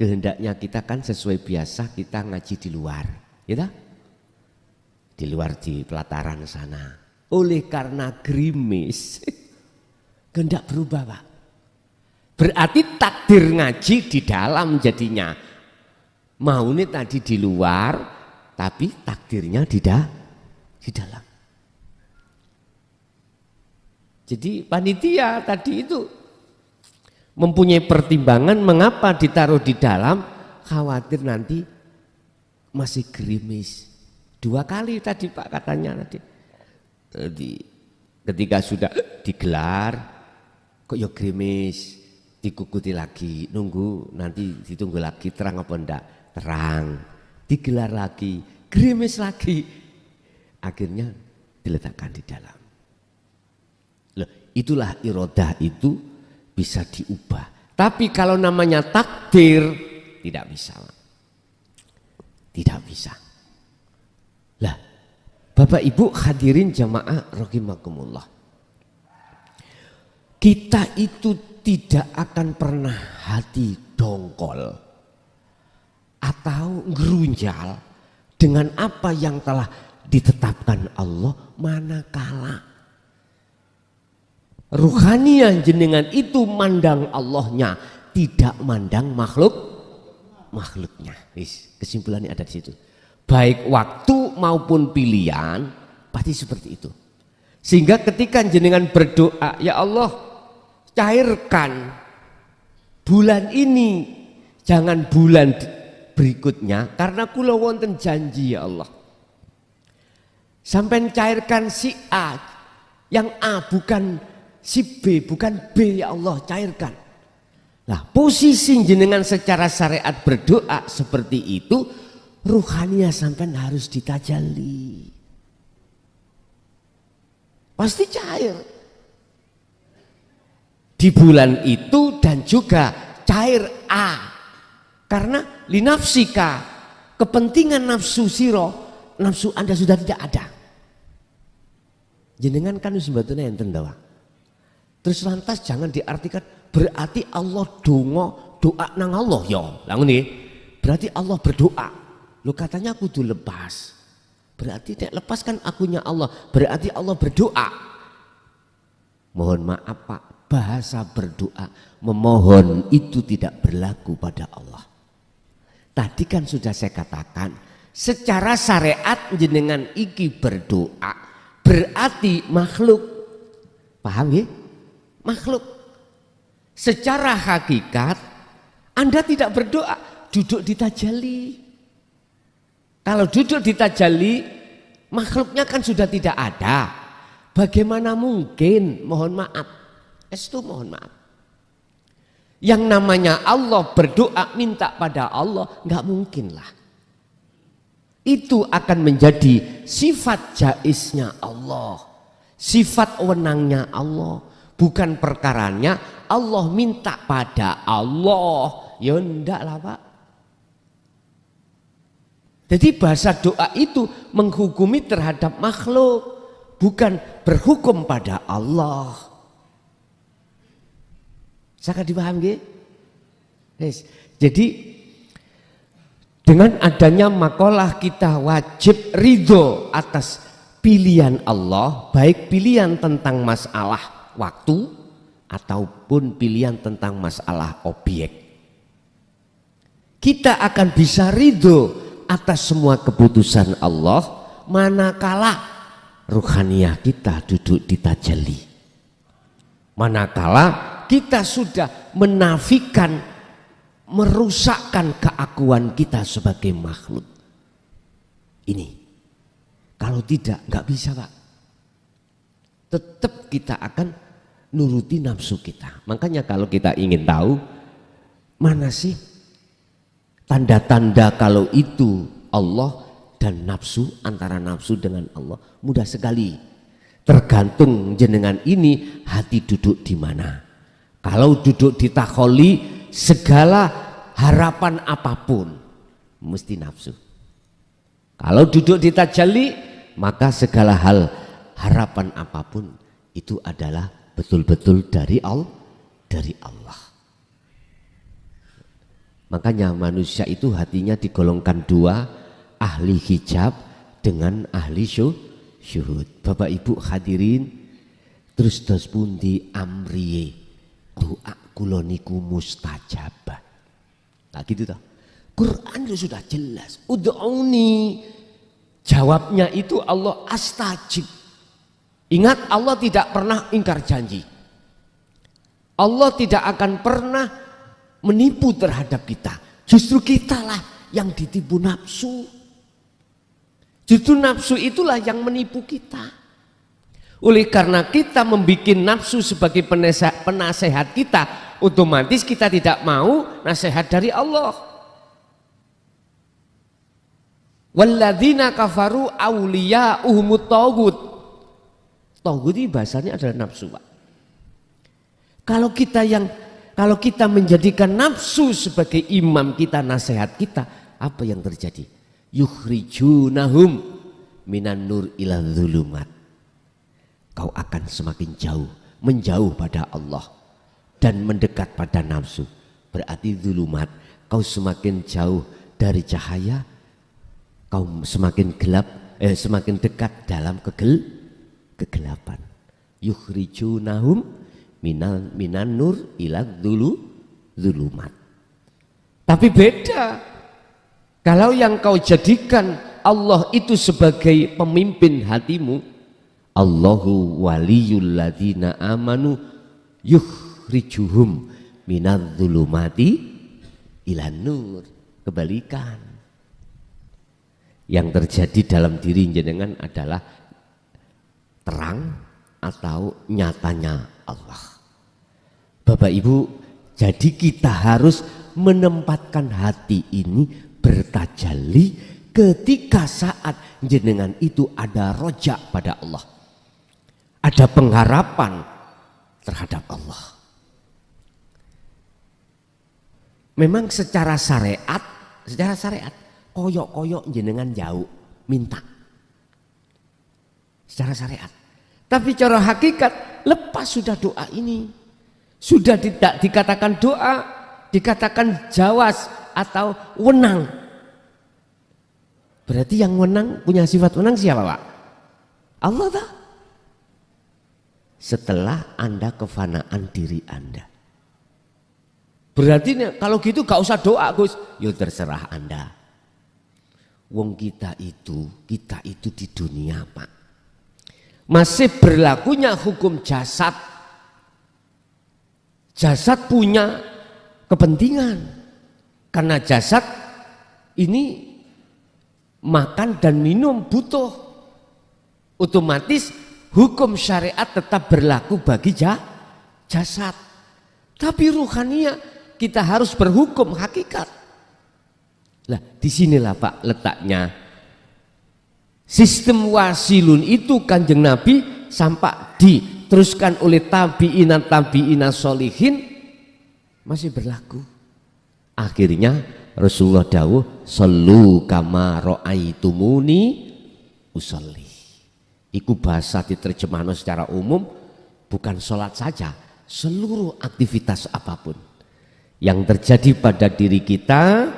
kehendaknya kita kan sesuai biasa kita ngaji di luar, gitu? Di luar di pelataran sana. Oleh karena gerimis, kehendak berubah Pak. Berarti takdir ngaji di dalam jadinya. Mau nih tadi di luar, tapi takdirnya di dalam. Jadi panitia tadi itu mempunyai pertimbangan mengapa ditaruh di dalam, khawatir nanti masih gerimis. 2 kali tadi Pak katanya tadi. Ketika sudah digelar kok ya gerimis, dikukuti lagi, nunggu nanti ditunggu lagi terang apa enggak, terang. Digelar lagi, gerimis lagi. Akhirnya diletakkan di dalam. Loh, itulah irodah itu bisa diubah. Tapi kalau namanya takdir tidak bisa. Tidak bisa. Lah, Bapak Ibu hadirin jamaah rahimakumullah. Kita itu tidak akan pernah hati dongkol atau ngerunjal dengan apa yang telah ditetapkan Allah manakala ruhaniyah jenengan itu mandang Allahnya, tidak mandang makhluknya. Kesimpulannya ada di situ. Baik waktu maupun pilihan pasti seperti itu. Sehingga ketika jenengan berdoa, ya Allah cairkan bulan ini, jangan bulan berikutnya, karena kula wonten janji ya Allah. Sampai cairkan si A, yang A bukan si B, bukan B ya Allah, cairkan. Nah, posisi jenengan secara syariat berdoa seperti itu, ruhaniah sampai harus ditajalli. Pasti cair. Di bulan itu dan juga cair A. Karena linafsika, kepentingan nafsu siro, nafsu Anda sudah tidak ada. Jenengan kan sebetulnya enten dawa. Terus lantas jangan diartikan berarti Allah doa nang Allah ya. Langun nih, berarti Allah berdoa. Lo katanya aku tuh lepas. Berarti tidak lepaskan akunya Allah. Berarti Allah berdoa. Mohon maaf Pak, bahasa berdoa memohon itu tidak berlaku pada Allah. Tadi kan sudah saya katakan, secara syariat jenengan iki berdoa berarti makhluk. Paham ya? Makhluk. Secara hakikat Anda tidak berdoa, duduk di tajalli. Kalau duduk di tajalli, makhluknya kan sudah tidak ada. Bagaimana mungkin, mohon maaf, mohon maaf. Yang namanya Allah berdoa minta pada Allah, nggak mungkin lah. Itu akan menjadi sifat jaiznya Allah, sifat wenangnya Allah. Bukan perkaranya Allah minta pada Allah. Ya enggak lah Pak. Jadi bahasa doa itu menghukumi terhadap makhluk, bukan berhukum pada Allah. Saya dipaham nggih? Yes. Jadi dengan adanya makalah kita wajib ridho atas pilihan Allah, baik pilihan tentang masalah waktu ataupun pilihan tentang masalah objek. Kita akan bisa ridho atas semua keputusan Allah manakala ruhaniyah kita duduk di tajalli. Manakala kita sudah menafikan, merusakkan keakuan kita sebagai makhluk. Ini kalau tidak nggak bisa Pak. Tetap kita akan nuruti nafsu kita. Makanya kalau kita ingin tahu mana sih tanda-tanda kalau itu Allah dan nafsu, antara nafsu dengan Allah, mudah sekali. Tergantung jenengan ini hati duduk di mana. Kalau duduk di takholi, segala harapan apapun mesti nafsu. Kalau duduk di tajalli, maka segala hal harapan apapun itu adalah betul-betul dari Allah. Makanya manusia itu hatinya digolongkan dua, ahli hijab dengan ahli syuhud. Bapak Ibu hadirin, terus dos pundi amriye doa kula niku mustajabah. Nah gitu toh. Quran itu sudah jelas. Ud'uni. Jawabnya itu Allah astajib. Ingat, Allah tidak pernah ingkar janji. Allah tidak akan pernah menipu terhadap kita. Justru kitalah yang ditipu nafsu. Justru nafsu itulah yang menipu kita. Oleh karena kita membuat nafsu sebagai penasehat kita, otomatis kita tidak mau nasihat dari Allah. Walladzina kafaru awliya'uhumut taghut. Taghut ini bahasanya adalah nafsu, Pak. Kalau kita menjadikan nafsu sebagai imam kita, nasihat kita, apa yang terjadi? Yukhrijunahum minan nur ila dzulumat. Kau akan semakin jauh, menjauh pada Allah dan mendekat pada nafsu. Berarti dzulumat, kau semakin jauh dari cahaya, kau semakin gelap, semakin dekat dalam kegelapan. Yukhrijunahum minan nur ila dzulumat. Tapi beda. Kalau yang kau jadikan Allah itu sebagai pemimpin hatimu, Allahu waliyul ladzina amanu yukhrijuhum minadz dzulumati ilan nur. Kebalikan. Yang terjadi dalam diri jenengan adalah terang atau nyatanya Allah. Bapak Ibu, jadi kita harus menempatkan hati ini bertajalli ketika saat jenengan itu ada rojak pada Allah, ada pengharapan terhadap Allah. Memang secara syariat koyok-koyok jenengan jauh minta secara syariat. Tapi cara hakikat lepas sudah doa ini, sudah tidak dikatakan doa, dikatakan jawas atau wenang. Berarti yang wenang, punya sifat wenang siapa, Pak? Allah tak? Setelah Anda kefanaan diri Anda. Berarti kalau gitu gak usah doa, Gus. Ya terserah Anda. Wong kita itu di dunia, Pak, masih berlakunya hukum jasad. Jasad punya kepentingan. Karena jasad ini makan dan minum butuh. Otomatis hukum syariat tetap berlaku bagi jasad. Tapi ruhania kita harus berhukum hakikat. Lah disinilah Pak letaknya. Sistem wasilun itu Kanjeng Nabi sampai diteruskan oleh tabi'ina solihin masih berlaku. Akhirnya Rasulullah dawuh sallu kama ra'aitumuni usolli. Iku bahasa diterjemahkan secara umum, bukan sholat saja, seluruh aktivitas apapun yang terjadi pada diri kita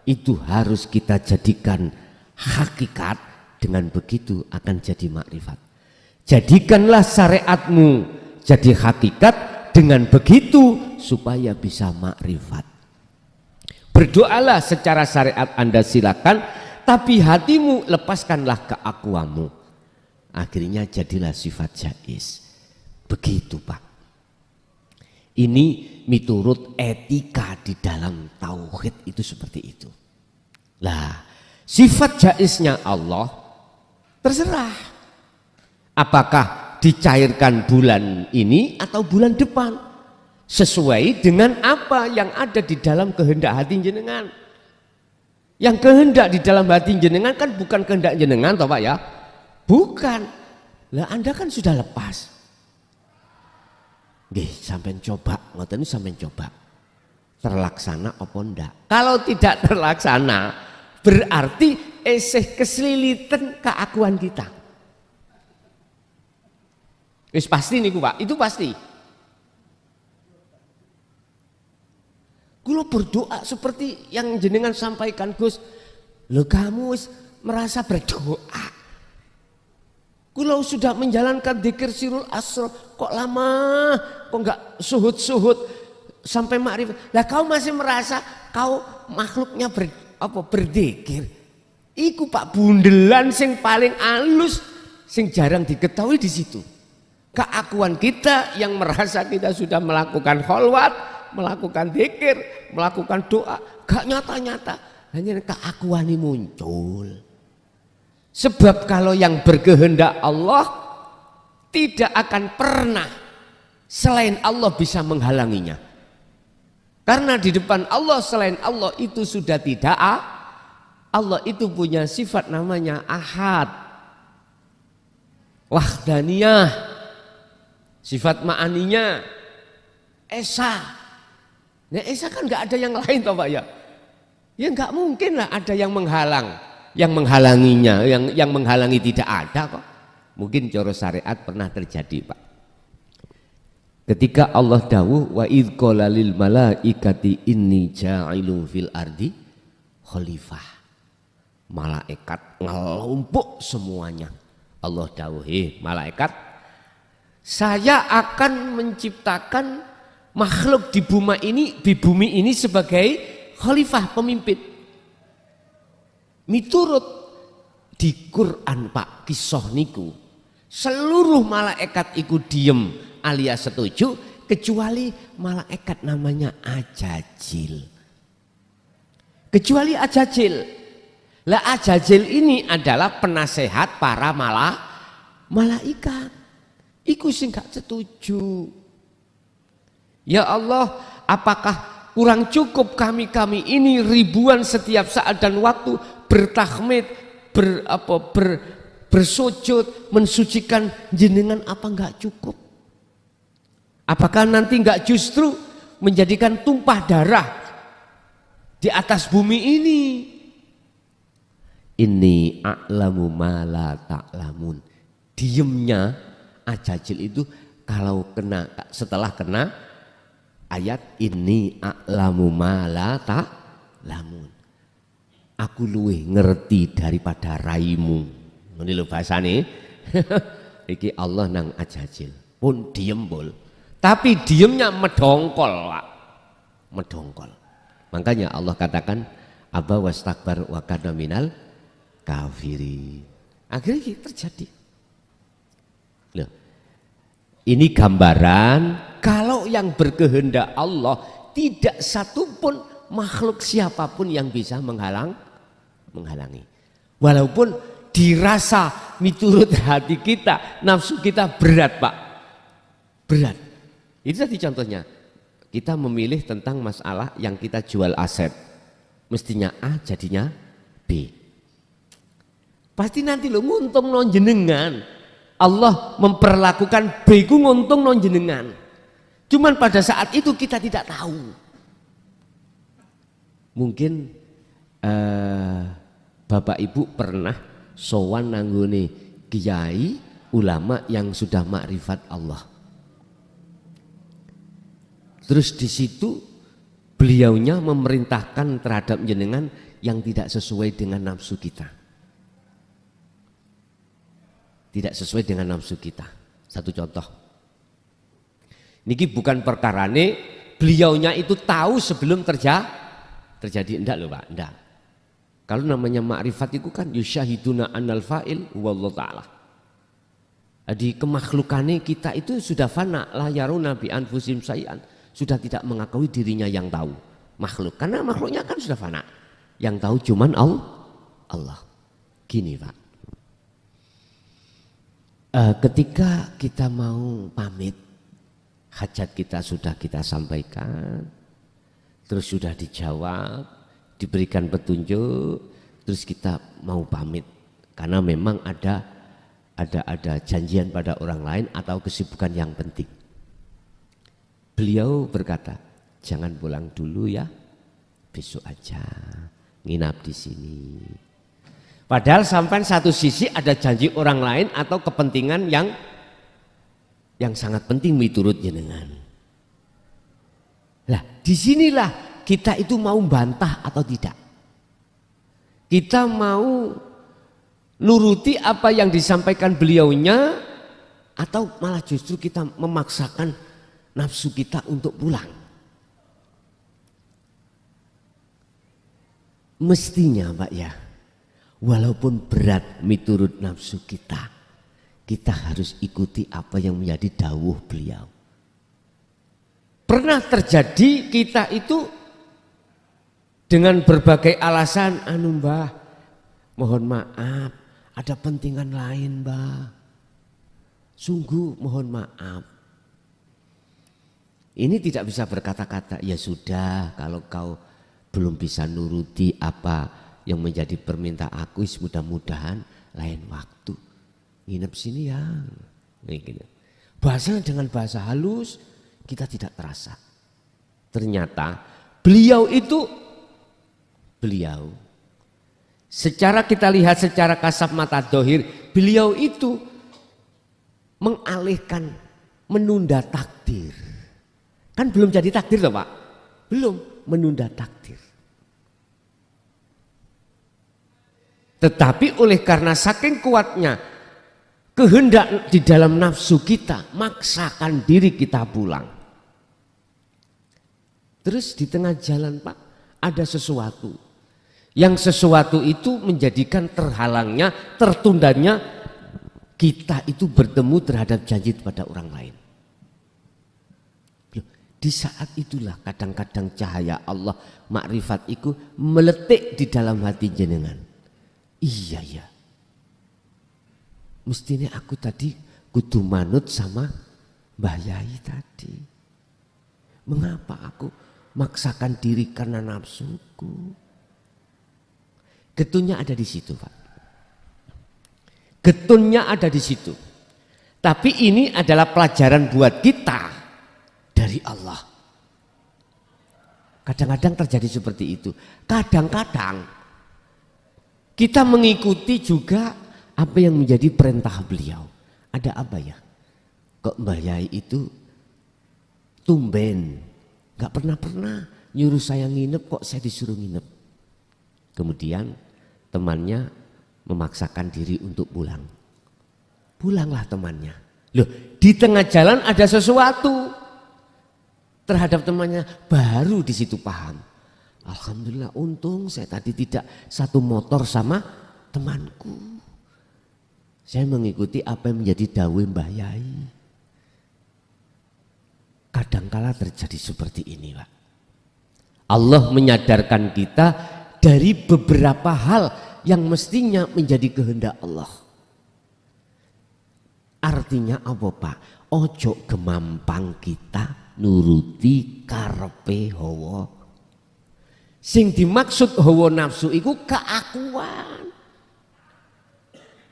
itu harus kita jadikan hakikat. Dengan begitu akan jadi makrifat. Jadikanlah syariatmu jadi hakikat, dengan begitu supaya bisa makrifat. Berdoalah secara syariat Anda silakan, tapi hatimu lepaskanlah keakuanmu. Akhirnya jadilah sifat jais. Begitu Pak. Ini miturut etika di dalam tauhid itu seperti itu. Lah, sifat jaisnya Allah terserah. Apakah dicairkan bulan ini atau bulan depan, sesuai dengan apa yang ada di dalam kehendak hati jenengan. Yang kehendak di dalam hati jenengan kan bukan kehendak jenengan toh Pak ya, bukan. Lah Anda kan sudah lepas. Nggih, sampean coba, ngoten sampean coba. Terlaksana apa ndak? Kalau tidak terlaksana, berarti esih keselilitan keakuan kita. Wis pasti niku Pak, itu pasti. Kula berdoa seperti yang jenengan sampaikan Gus. Loh kamu merasa berdoa. Kula sudah menjalankan dzikir sirul asr kok lama, kok enggak suhud-suhud sampai makrifat. Lah kau masih merasa kau makhluknya berzikir. Iku Pak bundelan sing paling alus sing jarang diketahui di situ. Keakuan kita yang merasa kita sudah melakukan kholwat, melakukan dzikir, melakukan doa, gak nyata-nyata, hanya keakuan ini muncul. Sebab kalau yang berkehendak Allah tidak akan pernah selain Allah bisa menghalanginya. Karena di depan Allah selain Allah itu sudah tidak Allah itu punya sifat namanya ahad, wahdaniyah, sifat ma'aninya esa. Nah esa kan nggak ada yang lain toh Pak ya. Ya nggak mungkin lah ada yang menghalang, yang menghalanginya, yang menghalangi tidak ada kok. Mungkin coro syariat pernah terjadi Pak. Ketika Allah dawuh wa idz qala lil malaikati inni ja'ilun fil ardi khalifah. Malaikat ngelumpuk semuanya. Allah dawuh, malaikat, saya akan menciptakan makhluk di bumi ini sebagai khalifah, pemimpin. Miturut di Quran Pak kisah niku, seluruh malaikat iku diem alias setuju kecuali malaikat namanya Ajajil. Kecuali Ajajil. Lah Ajajil ini adalah penasehat para malaikat. Iku sing gak setuju. Ya Allah, apakah kurang cukup kami ini ribuan setiap saat dan waktu bertahmid, bersujud, mensucikan jenengan, apa enggak cukup? Apakah nanti enggak justru menjadikan tumpah darah di atas bumi ini? Inni a'lamu ma la ta'lamun. Diemnya Ajajil itu kalau setelah kena ayat ini a'lamu ma la ta'lamun. Aku luwih ngerti daripada raimu. Ini lho bahasane. Iki Allah nang Ajajil. Pun diem bol. Tapi diemnya medongkol, Pak. Medongkol. Makanya Allah katakan aba wastakbar wa kana minal kafiri. Akhirnya terjadi. Loh, ini gambaran kalau yang berkehendak Allah tidak satupun makhluk siapapun yang bisa menghalangi. Walaupun dirasa miturut hati kita, nafsu kita berat Pak. Berat. Itu tadi contohnya. Kita memilih tentang masalah yang kita jual aset. Mestinya A jadinya B. Pasti nanti lo nguntung non jenengan. Allah memperlakukan B ku nguntung non jenengan. Cuman pada saat itu kita tidak tahu. Mungkin Bapak Ibu pernah sowan nanggone kiai ulama yang sudah makrifat Allah. Terus di situ beliaunya memerintahkan terhadap jenengan yang tidak sesuai dengan nafsu kita. Tidak sesuai dengan nafsu kita. Satu contoh. Niki bukan perkarane beliaunya itu tahu sebelum terjadi. Enggak loh Pak, enggak. Kalau namanya makrifat itu kan yusyahiduna annal fa'il wallahu ta'ala. Di kemakhlukannya kita itu sudah fana la yaruna bi anfusim sayan. Sudah tidak mengakui dirinya yang tahu makhluk. Karena makhluknya kan sudah fana. Yang tahu cuman Allah. Gini Pak. Ketika kita mau pamit, hajat kita sudah kita sampaikan, terus sudah dijawab, diberikan petunjuk, terus kita mau pamit karena memang ada janjian pada orang lain atau kesibukan yang penting. Beliau berkata, jangan pulang dulu ya, besok aja nginap di sini. Padahal sampai satu sisi ada janji orang lain atau kepentingan yang sangat penting miturut jenengan. Lah disinilah kita itu mau bantah atau tidak. Kita mau nuruti apa yang disampaikan beliaunya atau malah justru kita memaksakan nafsu kita untuk pulang. Mestinya Pak ya, walaupun berat miturut nafsu kita harus ikuti apa yang menjadi dawuh beliau. Pernah terjadi kita itu dengan berbagai alasan, mbah mohon maaf ada pentingan lain mbah, sungguh mohon maaf. Ini tidak bisa berkata-kata, ya sudah kalau kau belum bisa nuruti apa yang menjadi permintaan aku, mudah-mudahan lain waktu nginep sini ya. Bahasanya dengan bahasa halus, kita tidak terasa. Ternyata beliau secara kita lihat secara kasat mata dohir, beliau itu mengalihkan, menunda takdir. Kan belum jadi takdir loh Pak, belum, menunda takdir. Tetapi oleh karena saking kuatnya kehendak di dalam nafsu kita, maksakan diri kita pulang. Terus di tengah jalan Pak ada sesuatu. Yang sesuatu itu menjadikan terhalangnya, tertundanya kita itu bertemu terhadap janji kepada orang lain. Di saat itulah kadang-kadang cahaya Allah, makrifat itu meletik di dalam hati jenengan. Iya ya, mestinya aku tadi kudu manut sama Mbah Yai tadi. Mengapa aku maksakan diri karena nafsuku? Getunnya ada di situ Pak. Getunnya ada di situ. Tapi ini adalah pelajaran buat kita dari Allah. Kadang-kadang terjadi seperti itu. Kadang-kadang kita mengikuti juga apa yang menjadi perintah beliau. Ada apa ya? Kok Mbah Yai itu tumben, gak pernah nyuruh saya nginep, kok saya disuruh nginep. Kemudian temannya memaksakan diri untuk pulang. Pulanglah temannya. Loh, di tengah jalan ada sesuatu terhadap temannya, baru di situ paham. Alhamdulillah, untung saya tadi tidak satu motor sama temanku. Saya mengikuti apa yang menjadi dawuh Mbah Yai. Kadangkala terjadi seperti ini Pak. Allah menyadarkan kita dari beberapa hal yang mestinya menjadi kehendak Allah. Artinya apa Pak? Ojo gemampang kita nuruti karepe hawa. Sing dimaksud hawa nafsu iku keakuan.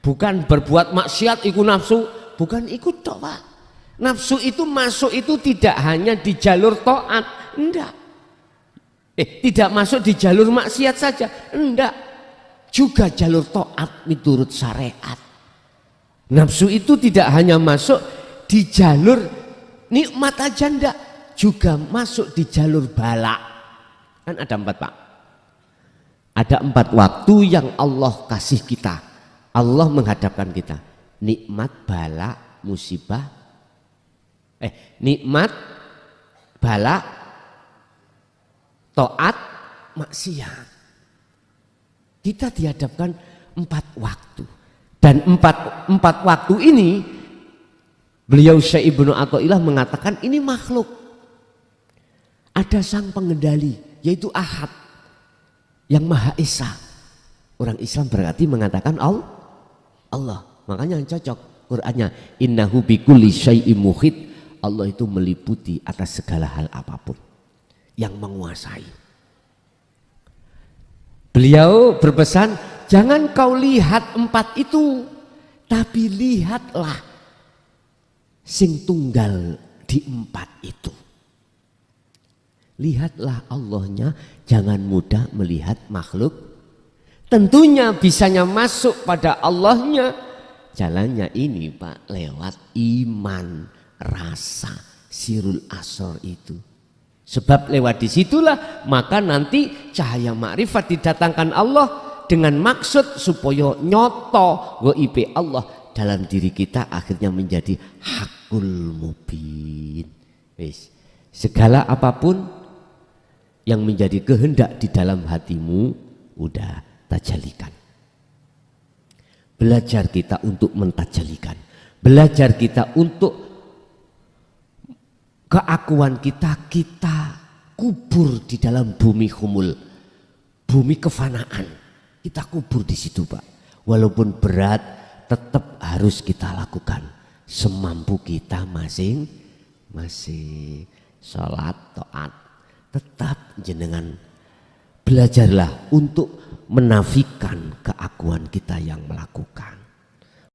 Bukan berbuat maksiat iku nafsu, bukan iku tok Pak. Nafsu itu masuk itu tidak hanya di jalur taat, enggak. Tidak masuk di jalur maksiat saja, enggak. Juga jalur taat miturut syariat. Nafsu itu tidak hanya masuk di jalur nikmat aja, enggak. Juga masuk di jalur balak. Kan ada 4 Pak. Ada 4 waktu yang Allah kasih kita. Allah menghadapkan kita. Nikmat, bala, musibah. Nikmat, bala, taat, maksiat. Kita dihadapkan 4 waktu. Dan 4 waktu ini beliau Syekh Ibnu Athaillah mengatakan ini makhluk. Ada sang pengendali yaitu Ahad yang Maha Esa. Orang Islam berarti mengatakan Allah. Makanya yang cocok Qur'annya innahu bikulli syai'im muhit. Allah itu meliputi atas segala hal apapun, yang menguasai. Beliau berpesan, jangan kau lihat 4 itu, tapi lihatlah sing tunggal di 4 itu. Lihatlah Allahnya, jangan mudah melihat makhluk. Tentunya bisanya masuk pada Allahnya, jalannya ini Pak lewat iman, rasa, sirul asor itu. Sebab lewat disitulah maka nanti cahaya makrifat didatangkan Allah dengan maksud supaya nyoto ghaibe Allah dalam diri kita, akhirnya menjadi hakul mubin. Wis, segala apapun yang menjadi kehendak di dalam hatimu udah tajalikan. Belajar kita untuk mentajalikan, belajar kita untuk keakuan kita kubur di dalam bumi humul, bumi kefanaan. Kita kubur di situ, Pak. Walaupun berat, tetap harus kita lakukan semampu kita masing-masing. Salat, taat, tetap jenengan belajarlah untuk menafikan keakuan kita yang melakukan.